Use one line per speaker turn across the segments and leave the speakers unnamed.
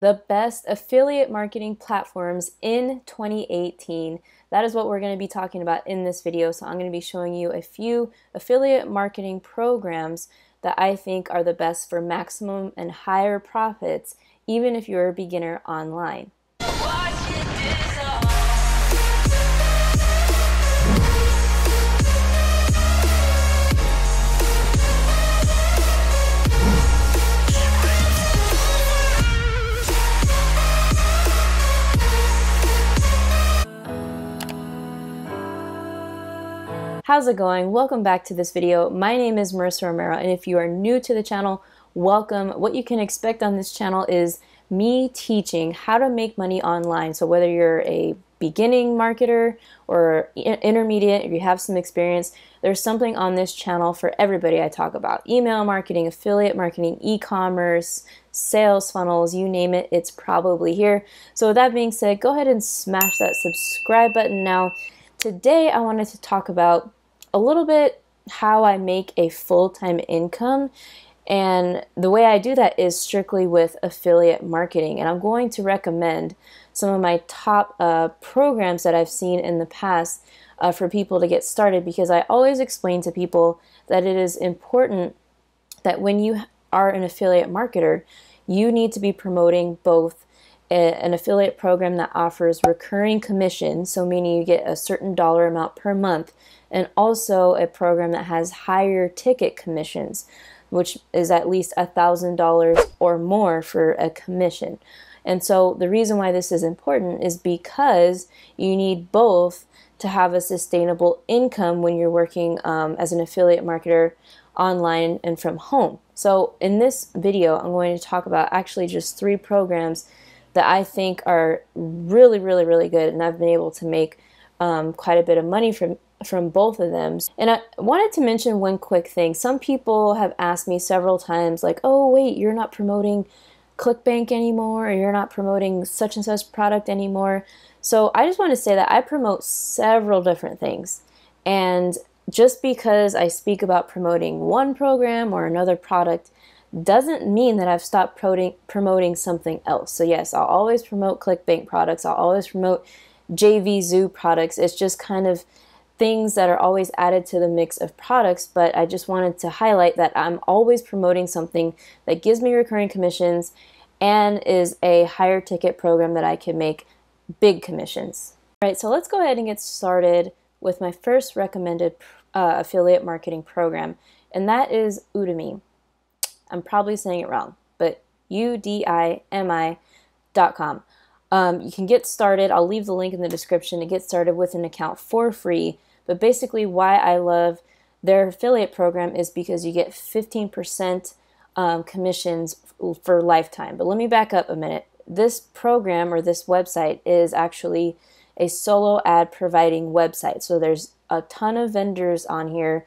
the best affiliate marketing platforms in 2018. That is what we're going to be talking about in this video. So I'm going to be showing you a few affiliate marketing programs that I think are the best for maximum and higher profits, even if you're a beginner online. How's it going? Welcome back to this video. My name is Marissa Romero, and if you are new to the channel, welcome. What you can expect on this channel is me teaching how to make money online. So whether you're a beginning marketer or intermediate, if you have some experience, there's something on this channel for everybody. I talk about email marketing, affiliate marketing, e-commerce, sales funnels, you name it, it's probably here. So with that being said, go ahead and smash that subscribe button now. Today I wanted to talk about a little bit how I make a full-time income, and the way I do that is strictly with affiliate marketing. And I'm going to recommend some of my top programs that I've seen in the past for people to get started, because I always explain to people that it is important that when you are an affiliate marketer, you need to be promoting both an affiliate program that offers recurring commission, so meaning you get a certain dollar amount per month, and also a program that has higher ticket commissions, which is at least $1,000 or more for a commission. And so the reason why this is important is because you need both to have a sustainable income when you're working as an affiliate marketer online and from home. So in this video, I'm going to talk about actually just 3 programs that I think are really good, and I've been able to make quite a bit of money from both of them. And I wanted to mention one quick thing. Some people have asked me several times, like, oh wait, you're not promoting ClickBank anymore, or you're not promoting such and such product anymore. So I just want to say that I promote several different things, and just because I speak about promoting one program or another product doesn't mean that I've stopped promoting something else. So yes, I'll always promote ClickBank products. I'll always promote JVZoo products. It's just kind of things that are always added to the mix of products, but I just wanted to highlight that I'm always promoting something that gives me recurring commissions and is a higher ticket program that I can make big commissions. All right, so let's go ahead and get started with my first recommended affiliate marketing program, and that is Udemy. I'm probably saying it wrong, but udimi.com. You can get started. I'll leave the link in the description to get started with an account for free. But basically why I love their affiliate program is because you get 15% commissions for lifetime. But let me back up a minute. This program or this website is actually a solo ad providing website. So there's a ton of vendors on here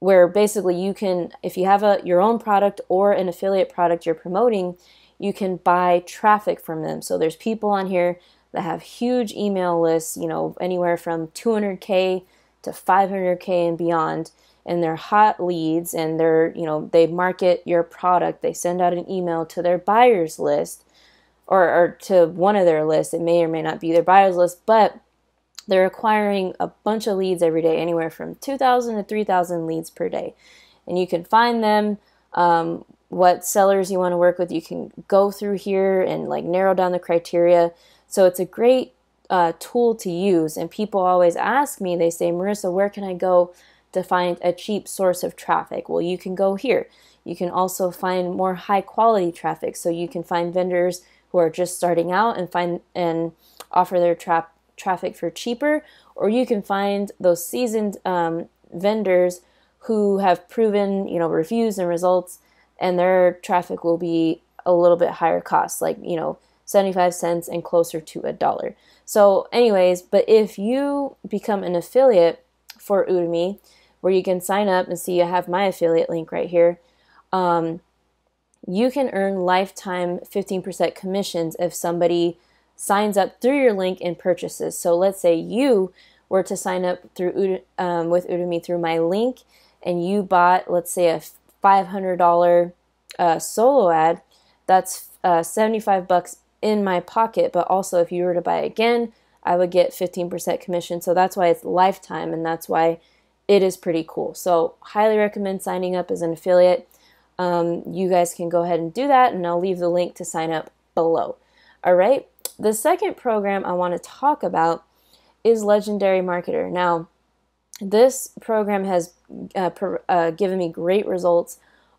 where basically you can, if you have your own product or an affiliate product you're promoting, you can buy traffic from them. So there's people on here that have huge email lists, you know, anywhere from 200K to 500K and beyond, and they're hot leads, and they market your product. They send out an email to their buyers list, or to one of their lists. It may or may not be their buyers list, but they're acquiring a bunch of leads every day, anywhere from 2,000 to 3,000 leads per day. And you can find them, what sellers you want to work with. You can go through here and like narrow down the criteria. So it's a great tool to use. And people always ask me, they say, Marissa, where can I go to find a cheap source of traffic? Well, you can go here. You can also find more high quality traffic. So you can find vendors who are just starting out and offer their traffic for cheaper, or you can find those seasoned vendors who have proven, reviews and results, and their traffic will be a little bit higher cost, like 75 cents and closer to $1. So anyways, but if you become an affiliate for Udemy, where you can sign up and see I have my affiliate link right here, you can earn lifetime 15% commissions if somebody signs up through your link and purchases. So let's say you were to sign up through with Udemy through my link, and you bought, let's say, a $500 solo ad. That's 75 bucks in my pocket, but also if you were to buy again, I would get 15% commission. So that's why it's lifetime, and that's why it is pretty cool. So highly recommend signing up as an affiliate. You guys can go ahead and do that, and I'll leave the link to sign up below. All right. The second program I want to talk about is Legendary Marketer. Now, this program has given me great results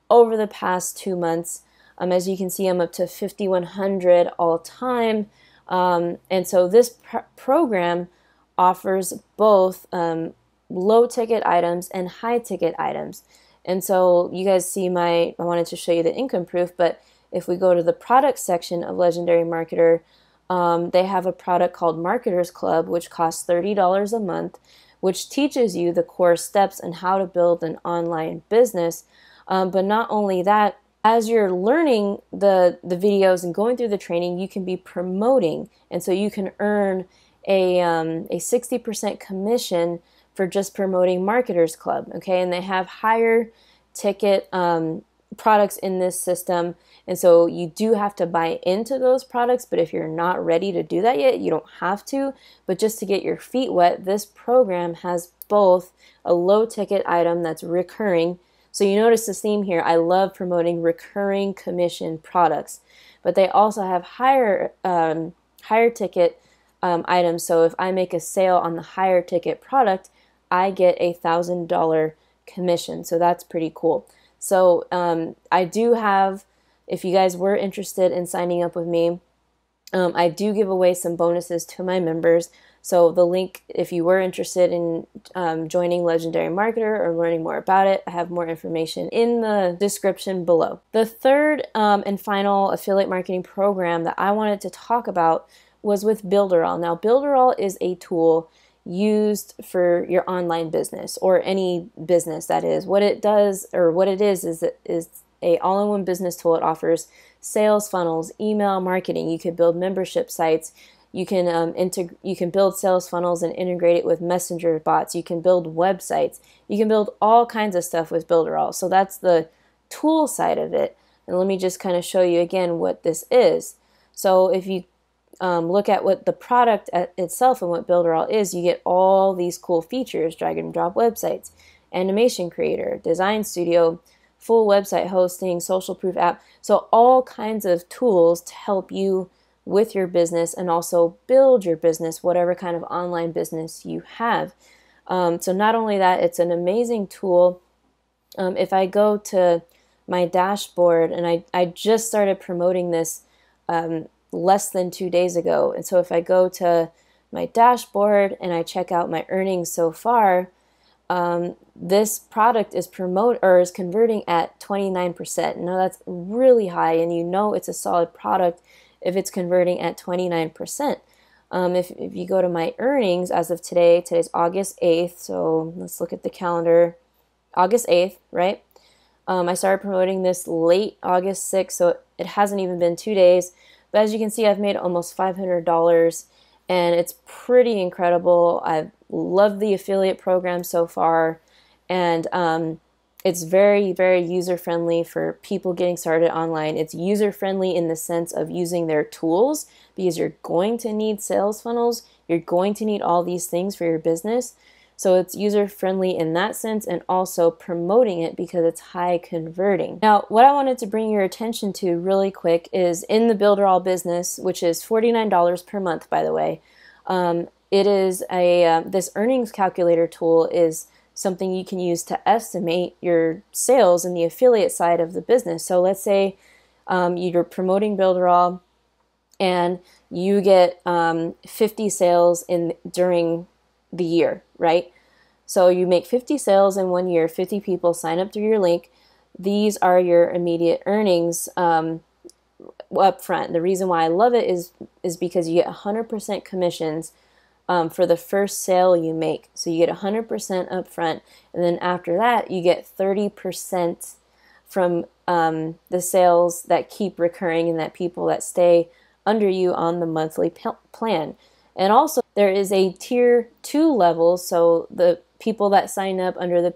over the past 2 months. As you can see, I'm up to 5,100 all time. And so this program offers both low ticket items and high ticket items. And so you guys see I wanted to show you the income proof, but if we go to the product section of Legendary Marketer, they have a product called Marketers Club, which costs $30 a month, which teaches you the core steps on how to build an online business. But not only that, as you're learning the videos and going through the training, you can be promoting. And so you can earn a 60% commission for just promoting Marketers Club, okay? And they have higher ticket products in this system. And so you do have to buy into those products, but if you're not ready to do that yet, you don't have to. But just to get your feet wet, this program has both a low ticket item that's recurring. So you notice this theme here. I love promoting recurring commission products, but they also have higher ticket items. So if I make a sale on the higher ticket product, I get a $1,000 commission. So that's pretty cool. So I do have, if you guys were interested in signing up with me, I do give away some bonuses to my members. So the link, if you were interested in joining Legendary Marketer or learning more about it, I have more information in the description below. The third and final affiliate marketing program that I wanted to talk about was with BuilderAll. Now, BuilderAll is a tool used for your online business or any business, that is. What it does, or what it is a all-in-one business tool. It offers sales funnels, email marketing. You can build membership sites. You can build sales funnels and integrate it with messenger bots. You can build websites. You can build all kinds of stuff with BuilderAll. So that's the tool side of it. And let me just kind of show you again what this is. So if you look at what the product itself and what BuilderAll is, you get all these cool features: drag and drop websites, animation creator, design studio, full website hosting, social proof app. So all kinds of tools to help you with your business and also build your business, whatever kind of online business you have. So not only that, it's an amazing tool. If I go to my dashboard, and I just started promoting this less than 2 days ago. And so if I go to my dashboard and I check out my earnings so far, this product is converting at 29%. Now that's really high, and you know it's a solid product if it's converting at 29%. If you go to my earnings as of today's August 8th, so let's look at the calendar, August 8th, right? I started promoting this late August 6th, so it hasn't even been 2 days. But as you can see, I've made almost $500, and it's pretty incredible. I've loved the affiliate program so far, and it's very, very user-friendly for people getting started online. It's user-friendly in the sense of using their tools, because you're going to need sales funnels. You're going to need all these things for your business. So it's user-friendly in that sense, and also promoting it because it's high converting. Now, what I wanted to bring your attention to really quick is in the BuilderAll business, which is $49 per month, by the way. It is this earnings calculator tool is something you can use to estimate your sales in the affiliate side of the business. So let's say you're promoting BuilderAll and you get 50 sales during the year, right? So you make 50 sales in 1 year, 50 people sign up through your link. These are your immediate earnings up front. The reason why I love it is because you get 100% commissions for the first sale you make. So you get 100% up front, and then after that you get 30% from the sales that keep recurring and that people that stay under you on the monthly plan. And also there is a tier 2 level, so the people that sign up under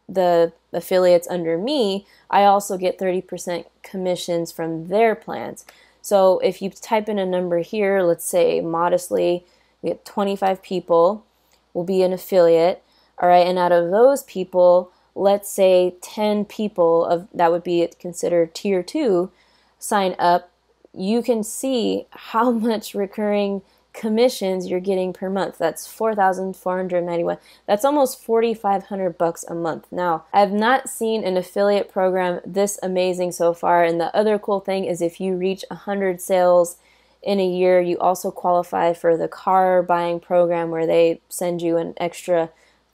the affiliates under me, I also get 30% commissions from their plans. So if you type in a number here, let's say modestly, we get 25 people will be an affiliate. All right, and out of those people, let's say 10 people of that would be considered tier 2 sign up. You can see how much recurring commissions you're getting per month. That's 4,491. That's almost 4,500 bucks a month. Now, I have not seen an affiliate program this amazing so far. And the other cool thing is if you reach 100 sales in a year, you also qualify for the car buying program where they send you an extra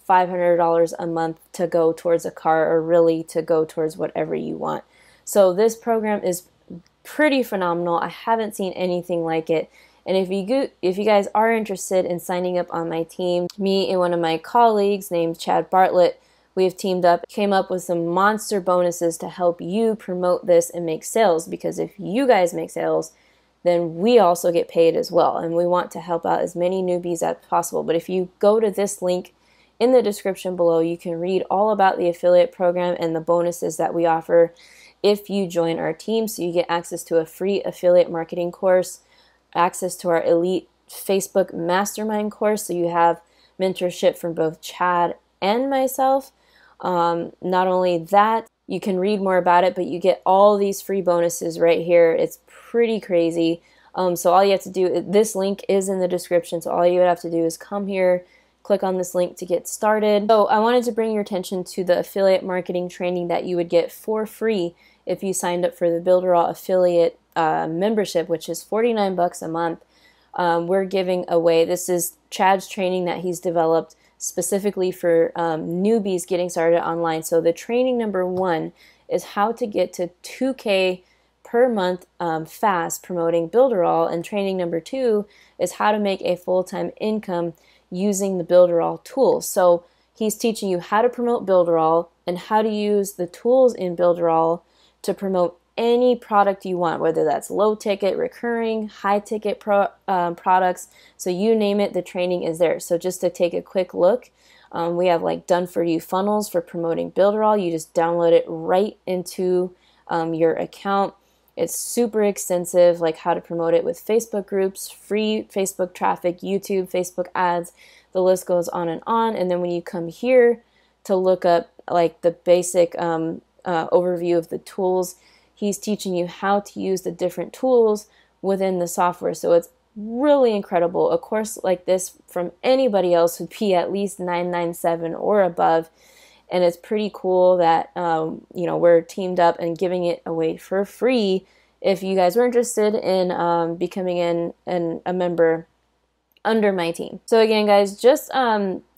$500 a month to go towards a car, or really to go towards whatever you want. So this program is pretty phenomenal. I haven't seen anything like it. And if you guys are interested in signing up on my team, me and one of my colleagues named Chad Bartlett, we have teamed up, came up with some monster bonuses to help you promote this and make sales. Because if you guys make sales, then we also get paid as well. And we want to help out as many newbies as possible. But if you go to this link in the description below, you can read all about the affiliate program and the bonuses that we offer if you join our team. So you get access to a free affiliate marketing course, access to our elite Facebook mastermind course, so you have mentorship from both Chad and myself. Not only that, you can read more about it, but you get all these free bonuses right here. It's pretty crazy. So all you have to do, this link is in the description, so all you would have to do is come here, click on this link to get started. So I wanted to bring your attention to the affiliate marketing training that you would get for free if you signed up for the BuilderAll affiliate membership, which is 49 bucks a month. We're giving away, this is Chad's training that he's developed specifically for newbies getting started online. So the training number 1 is how to get to 2K per month fast promoting BuilderAll, and training number 2 is how to make a full-time income using the BuilderAll tools. So he's teaching you how to promote BuilderAll and how to use the tools in BuilderAll to promote any product you want, whether that's low ticket, recurring, high ticket products. So you name it, the training is there. So just to take a quick look, we have like done for you funnels for promoting BuilderAll. You just download it right into your account. It's super extensive, like how to promote it with Facebook groups, free Facebook traffic, YouTube, Facebook ads. The list goes on and on. And then when you come here to look up like the basic overview of the tools, he's teaching you how to use the different tools within the software. So it's really incredible. A course like this from anybody else would be at least $997 or above. And it's pretty cool that you know, we're teamed up and giving it away for free if you guys were interested in becoming a member under my team. So again, guys, just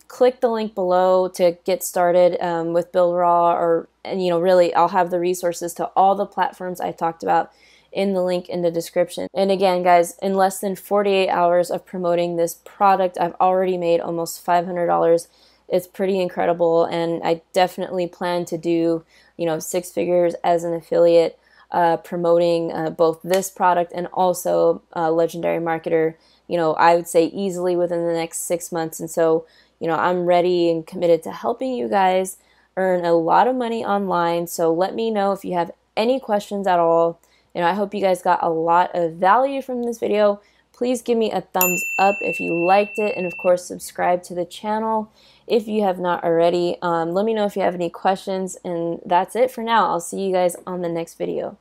click the link below to get started with BuilderAll, and you know, really, I'll have the resources to all the platforms I talked about in the link in the description. And again, guys, in less than 48 hours of promoting this product, I've already made almost $500. It's pretty incredible, and I definitely plan to do, you know, 6 figures as an affiliate promoting both this product and also Legendary Marketer, you know, I would say easily within the next 6 months. And so, you know, I'm ready and committed to helping you guys earn a lot of money online. So let me know if you have any questions at all. You know, I hope you guys got a lot of value from this video. Please give me a thumbs up if you liked it, and of course subscribe to the channel if you have not already. Let me know if you have any questions, and that's it for now. I'll see you guys on the next video.